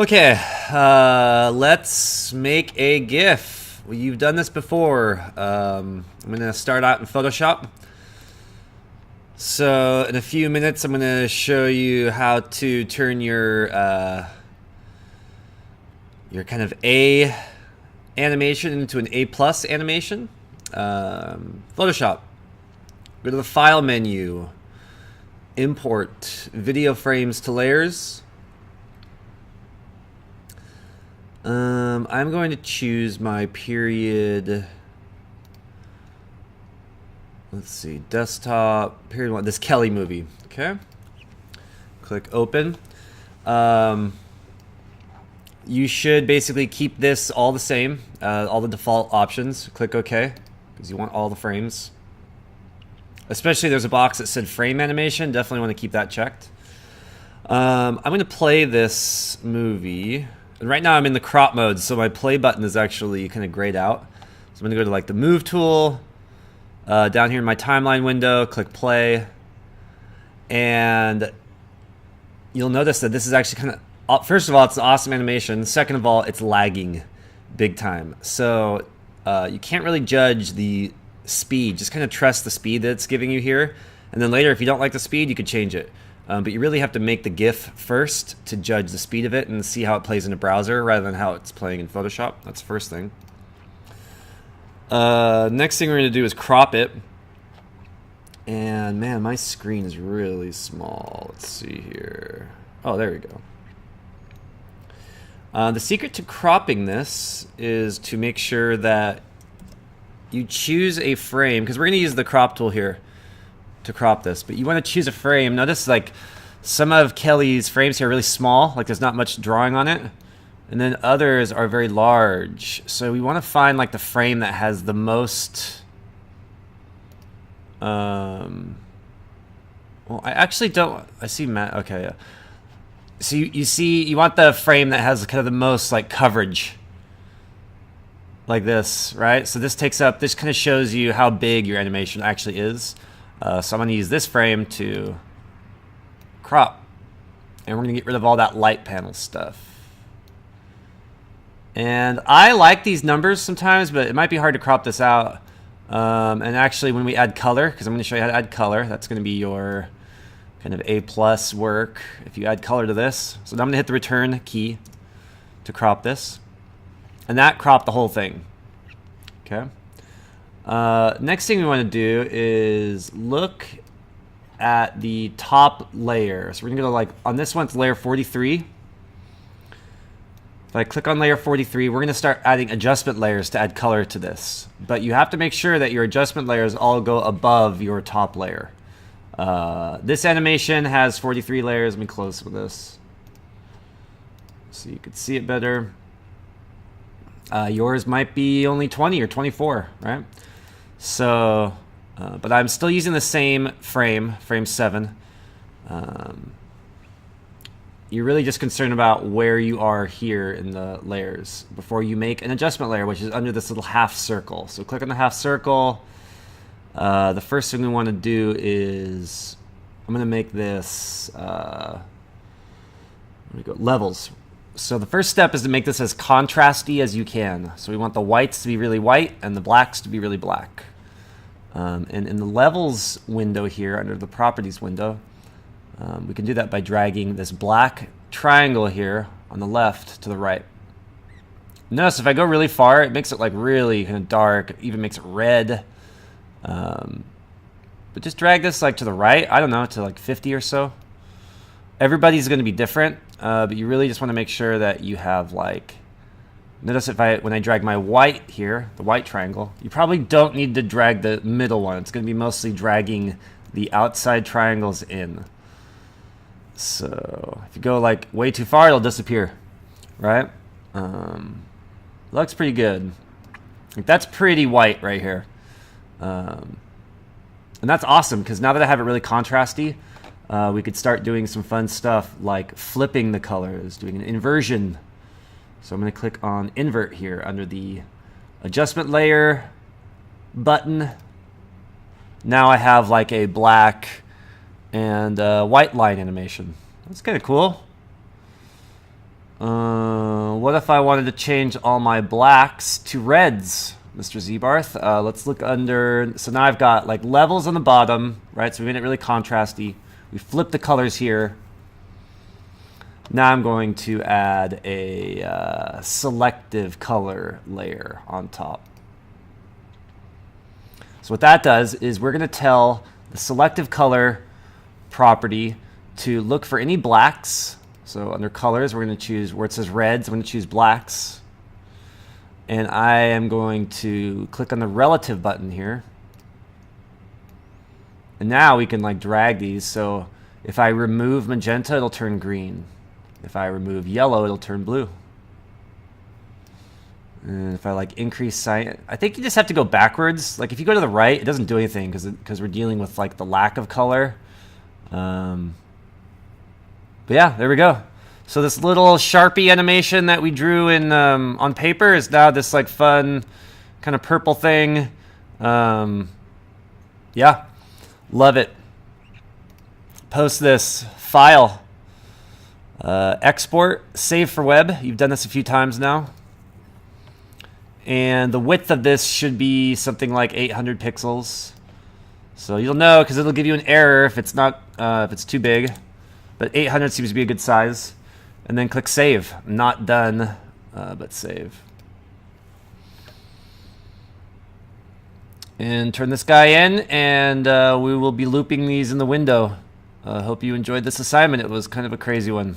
Okay, let's make a GIF. Well, you've done this before. I'm going to start out in Photoshop. So in a few minutes, I'm going to show you how to turn your kind of A animation into an A plus animation. Photoshop. Go to the File menu. Import video frames to layers. I'm going to choose my period. Let's see, desktop, period 1, this Kelly movie. Okay. Click open. You should basically keep this all the same, all the default options. Click OK, because you want all the frames. Especially there's a box that said frame animation. Definitely want to keep that checked. I'm going to play this movie. And right now I'm in the crop mode, so my play button is actually kind of grayed out. So I'm going to go to like the move tool, down here in my timeline window, click play. And you'll notice that this is actually kind of, first of all, it's an awesome animation. Second of all, it's lagging big time. So you can't really judge the speed. Just kind of trust the speed that it's giving you here. And then later, if you don't like the speed, you could change it. But you really have to make the GIF first to judge the speed of it and see how it plays in a browser rather than how it's playing in Photoshop. That's the first thing. Next thing we're going to do is crop it. And man, my screen is really small. Let's see here. Oh, there we go. The secret to cropping this is to make sure that you choose a frame, because we're going to use the crop tool here to crop this, but you want to choose a frame. Notice like some of Kelly's frames here are really small, like there's not much drawing on it, and then others are very large. So we want to find like the frame that has the most well, I actually don't, I see Matt. Okay, yeah. So you see, you want the frame that has kind of the most like coverage, like this, right? So this takes up, this kind of shows you how big your animation actually is. So I'm going to use this frame to crop. And we're going to get rid of all that light panel stuff. And I like these numbers sometimes, but it might be hard to crop this out. And actually when we add color, because I'm going to show you how to add color, that's going to be your kind of A plus work if you add color to this. So now I'm going to hit the return key to crop this. And that cropped the whole thing. Okay. Next thing we want to do is look at the top layer. So we're going to go to like, on this one it's layer 43. If I click on layer 43, we're going to start adding adjustment layers to add color to this. But you have to make sure that your adjustment layers all go above your top layer. This animation has 43 layers. Let me close with this so you can see it better. Yours might be only 20 or 24, right? So, but I'm still using the same frame 7. You're really just concerned about where you are here in the layers before you make an adjustment layer, which is under this little half circle. So click on the half circle. The first thing we want to do is, I'm going to make this, let me go, levels. So the first step is to make this as contrasty as you can. So we want the whites to be really white and the blacks to be really black. And in the levels window here, under the properties window, we can do that by dragging this black triangle here on the left to the right. Notice if I go really far, it makes it like really kind of dark, it even makes it red. But just drag this like to the right, I don't know, to like 50 or so. Everybody's going to be different, but you really just want to make sure that you have like, notice if when I drag my white here, the white triangle, you probably don't need to drag the middle one. It's going to be mostly dragging the outside triangles in. So if you go like way too far, it'll disappear, right? Looks pretty good. Like, that's pretty white right here. And that's awesome because now that I have it really contrasty, we could start doing some fun stuff like flipping the colors, doing an inversion. So I'm going to click on invert here under the adjustment layer button. Now I have like a black and white line animation. That's kind of cool. What if I wanted to change all my blacks to reds, Mr. Zebarth? Let's look under. So now I've got like levels on the bottom, right? So we made it really contrasty. We flipped the colors here. Now I'm going to add a selective color layer on top. So what that does is we're going to tell the selective color property to look for any blacks. So under colors, we're going to choose where it says reds, I'm going to choose blacks. And I am going to click on the relative button here. And now we can like drag these. So if I remove magenta, it'll turn green. If I remove yellow, it'll turn blue. And if I like increase cyan, I think you just have to go backwards. Like if you go to the right, it doesn't do anything because we're dealing with like the lack of color. But yeah, there we go. So this little Sharpie animation that we drew in on paper is now this like fun kind of purple thing. Yeah, love it. Post this file. Export, save for web. You've done this a few times now. And the width of this should be something like 800 pixels. So you'll know because it'll give you an error if it's not if it's too big. But 800 seems to be a good size. And then click save. Not done, but save. And turn this guy in, and we will be looping these in the window. Hope you enjoyed this assignment. It was kind of a crazy one.